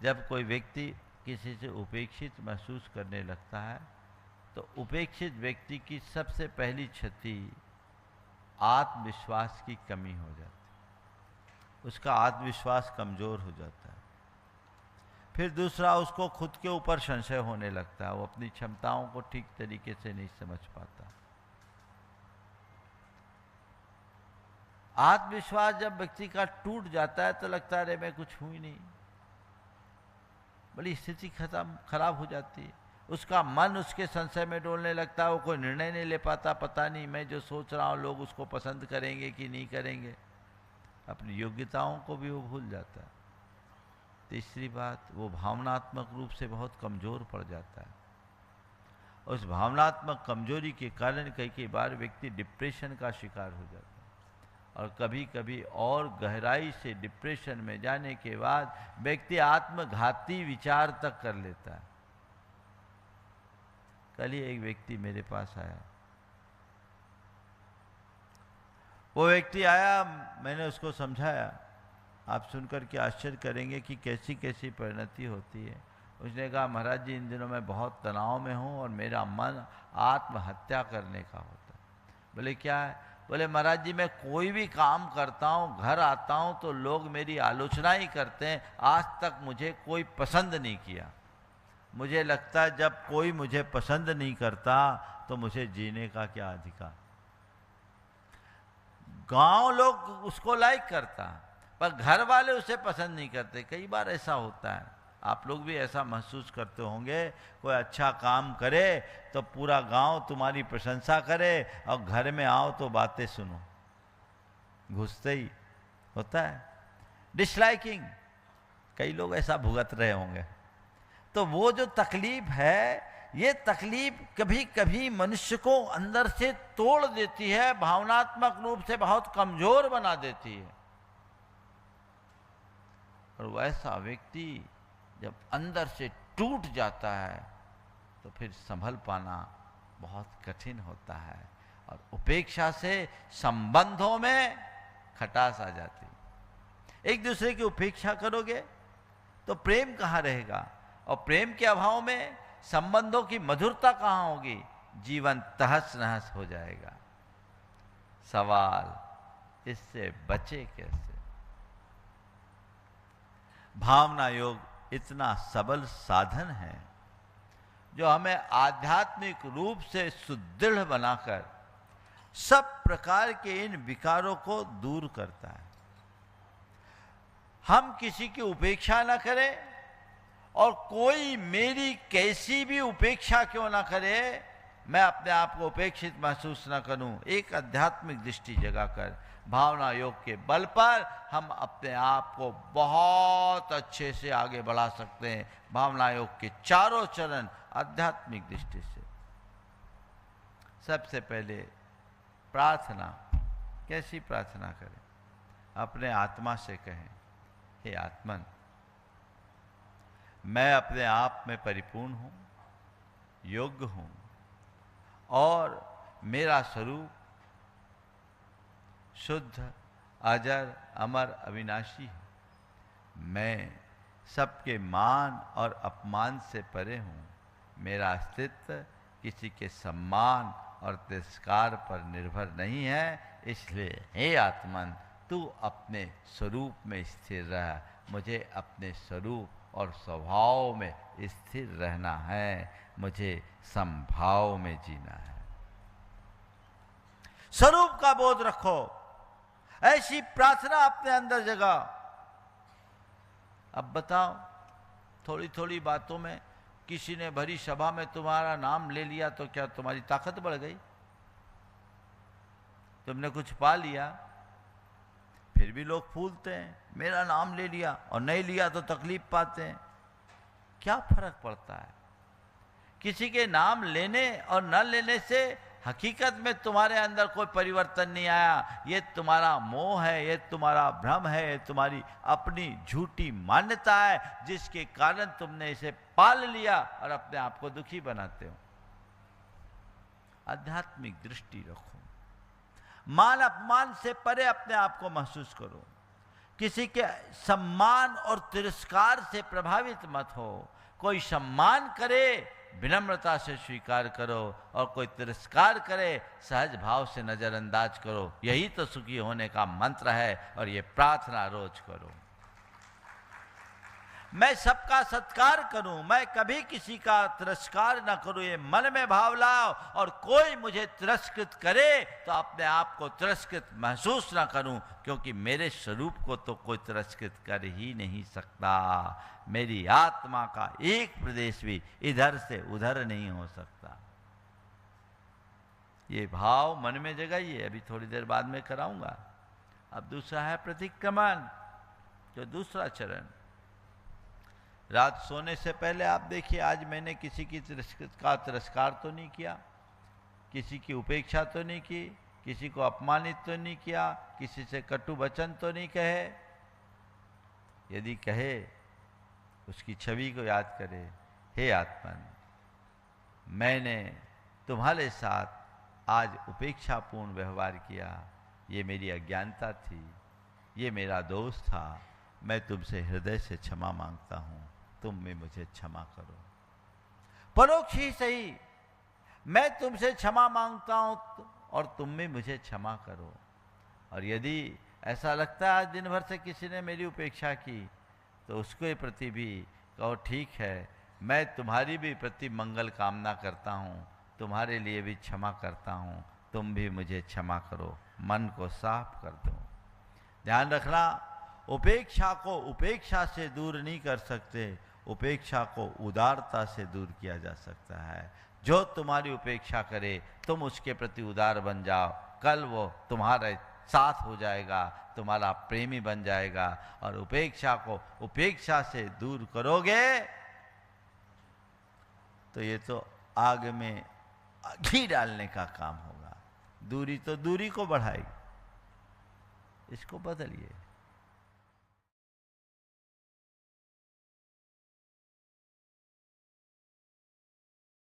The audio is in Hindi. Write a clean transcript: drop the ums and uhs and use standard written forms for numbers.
जब कोई व्यक्ति किसी से उपेक्षित महसूस करने लगता है तो उपेक्षित व्यक्ति की सबसे पहली क्षति आत्मविश्वास की कमी हो जाती है, उसका आत्मविश्वास कमज़ोर हो जाता है। फिर दूसरा, उसको खुद के ऊपर संशय होने लगता है, वो अपनी क्षमताओं को ठीक तरीके से नहीं समझ पाता। आत्मविश्वास जब व्यक्ति का टूट जाता है तो लगता है अरे मैं कुछ हूँ ही नहीं, बड़ी स्थिति खराब हो जाती है। उसका मन उसके संशय में डोलने लगता है, वो कोई निर्णय नहीं ले पाता, पता नहीं मैं जो सोच रहा हूँ लोग उसको पसंद करेंगे कि नहीं करेंगे, अपनी योग्यताओं को भी वो भूल जाता है। तीसरी बात, वो भावनात्मक रूप से बहुत कमज़ोर पड़ जाता है। उस भावनात्मक कमजोरी के कारण कई बार व्यक्ति डिप्रेशन का शिकार हो जाता है, और कभी कभी और गहराई से डिप्रेशन में जाने के बाद व्यक्ति आत्मघाती विचार तक कर लेता है। कल ही एक व्यक्ति मेरे पास आया, वो व्यक्ति आया, मैंने उसको समझाया, आप सुनकर के आश्चर्य करेंगे कि कैसी कैसी परिणति होती है। उसने कहा महाराज जी इन दिनों मैं बहुत तनाव में हूँ और मेरा मन आत्महत्या करने का होता है। बोले क्या है? बोले महाराज जी मैं कोई भी काम करता हूँ, घर आता हूँ तो लोग मेरी आलोचना ही करते हैं, आज तक मुझे कोई पसंद नहीं किया। मुझे लगता है जब कोई मुझे पसंद नहीं करता तो मुझे जीने का क्या अधिकार। गांव लोग उसको लाइक करता पर घर वाले उसे पसंद नहीं करते। कई बार ऐसा होता है, आप लोग भी ऐसा महसूस करते होंगे, कोई अच्छा काम करे तो पूरा गांव तुम्हारी प्रशंसा करे और घर में आओ तो बातें सुनो, घुसते ही होता है डिसलाइकिंग। कई लोग ऐसा भुगत रहे होंगे। तो वो जो तकलीफ है, ये तकलीफ कभी कभी मनुष्य को अंदर से तोड़ देती है, भावनात्मक रूप से बहुत कमजोर बना देती है। और वैसा व्यक्ति जब अंदर से टूट जाता है तो फिर संभल पाना बहुत कठिन होता है, और उपेक्षा से संबंधों में खटास आ जाती है। एक दूसरे की उपेक्षा करोगे तो प्रेम कहाँ रहेगा, और प्रेम के अभाव में संबंधों की मधुरता कहाँ होगी? जीवन तहस नहस हो जाएगा। सवाल इससे बचे कैसे? भावना योग इतना सबल साधन है जो हमें आध्यात्मिक रूप से सुदृढ़ बनाकर सब प्रकार के इन विकारों को दूर करता है। हम किसी की उपेक्षा न करें, और कोई मेरी कैसी भी उपेक्षा क्यों ना करे, मैं अपने आप को उपेक्षित महसूस न करूं। एक आध्यात्मिक दृष्टि जगाकर भावना योग के बल पर हम अपने आप को बहुत अच्छे से आगे बढ़ा सकते हैं। भावना योग के चारों चरण आध्यात्मिक दृष्टि से। सबसे पहले प्रार्थना। कैसी प्रार्थना करें? अपने आत्मा से कहें, हे आत्मन, मैं अपने आप में परिपूर्ण हूँ, योग्य हूँ, और मेरा स्वरूप शुद्ध, अजर, अमर, अविनाशी है। मैं सबके मान और अपमान से परे हूँ। मेरा अस्तित्व किसी के सम्मान और तिरस्कार पर निर्भर नहीं है। इसलिए हे आत्मन, तू अपने स्वरूप में स्थिर रह। मुझे अपने स्वरूप और स्वभाव में स्थिर रहना है। मुझे समभाव में जीना है। स्वरूप का बोध रखो। ऐसी प्रार्थना अपने अंदर जगा। अब बताओ, थोड़ी थोड़ी बातों में किसी ने भरी सभा में तुम्हारा नाम ले लिया तो क्या तुम्हारी ताकत बढ़ गई? तुमने कुछ पा लिया, फिर भी लोग फूलते हैं, मेरा नाम ले लिया, और नहीं लिया तो तकलीफ पाते हैं। क्या फर्क पड़ता है? किसी के नाम लेने और न लेने से हकीकत में तुम्हारे अंदर कोई परिवर्तन नहीं आया। ये तुम्हारा मोह है, ये तुम्हारा भ्रम है, ये तुम्हारी अपनी झूठी मान्यता है, जिसके कारण तुमने इसे पाल लिया और अपने आप को दुखी बनाते हो। आध्यात्मिक दृष्टि रखो। मान अपमान से परे अपने आप को महसूस करो। किसी के सम्मान और तिरस्कार से प्रभावित मत हो। कोई सम्मान करे विनम्रता से स्वीकार करो, और कोई तिरस्कार करे सहज भाव से नजरअंदाज करो। यही तो सुखी होने का मंत्र है, और ये प्रार्थना रोज करो। मैं सबका सत्कार करूं, मैं कभी किसी का तिरस्कार न करूं, ये मन में भाव लाओ। और कोई मुझे तिरस्कृत करे तो अपने आप को तिरस्कृत महसूस न करूं, क्योंकि मेरे स्वरूप को तो कोई तिरस्कृत कर ही नहीं सकता। मेरी आत्मा का एक प्रदेश भी इधर से उधर नहीं हो सकता। ये भाव मन में जगाइए, अभी थोड़ी देर बाद में कराऊंगा। अब दूसरा है प्रतिक्रमण, जो दूसरा चरण। रात सोने से पहले आप देखिए, आज मैंने किसी की तिरस्कार तो नहीं किया, किसी की उपेक्षा तो नहीं की, किसी को अपमानित तो नहीं किया, किसी से कटु वचन तो नहीं कहे। यदि कहे, उसकी छवि को याद करे, हे आत्मन, मैंने तुम्हारे साथ आज उपेक्षापूर्ण व्यवहार किया, ये मेरी अज्ञानता थी, ये मेरा दोष था, मैं तुमसे हृदय से क्षमा मांगता हूँ, तुम भी मुझे क्षमा करो। परोक्ष ही सही, मैं तुमसे क्षमा मांगता हूँ और तुम भी मुझे क्षमा करो। और यदि ऐसा लगता है आज दिन भर से किसी ने मेरी उपेक्षा की, तो उसके प्रति भी कहो, ठीक है, मैं तुम्हारी भी प्रति मंगल कामना करता हूँ, तुम्हारे लिए भी क्षमा करता हूँ, तुम भी मुझे क्षमा करो। मन को साफ कर दो। ध्यान रखना, उपेक्षा को उपेक्षा से दूर नहीं कर सकते, उपेक्षा को उदारता से दूर किया जा सकता है। जो तुम्हारी उपेक्षा करे, तुम उसके प्रति उदार बन जाओ, कल वो तुम्हारे साथ हो जाएगा, तुम्हारा प्रेमी बन जाएगा। और उपेक्षा को उपेक्षा से दूर करोगे तो ये तो आग में घी डालने का काम होगा। दूरी तो दूरी को बढ़ाएगी। इसको बदलिए।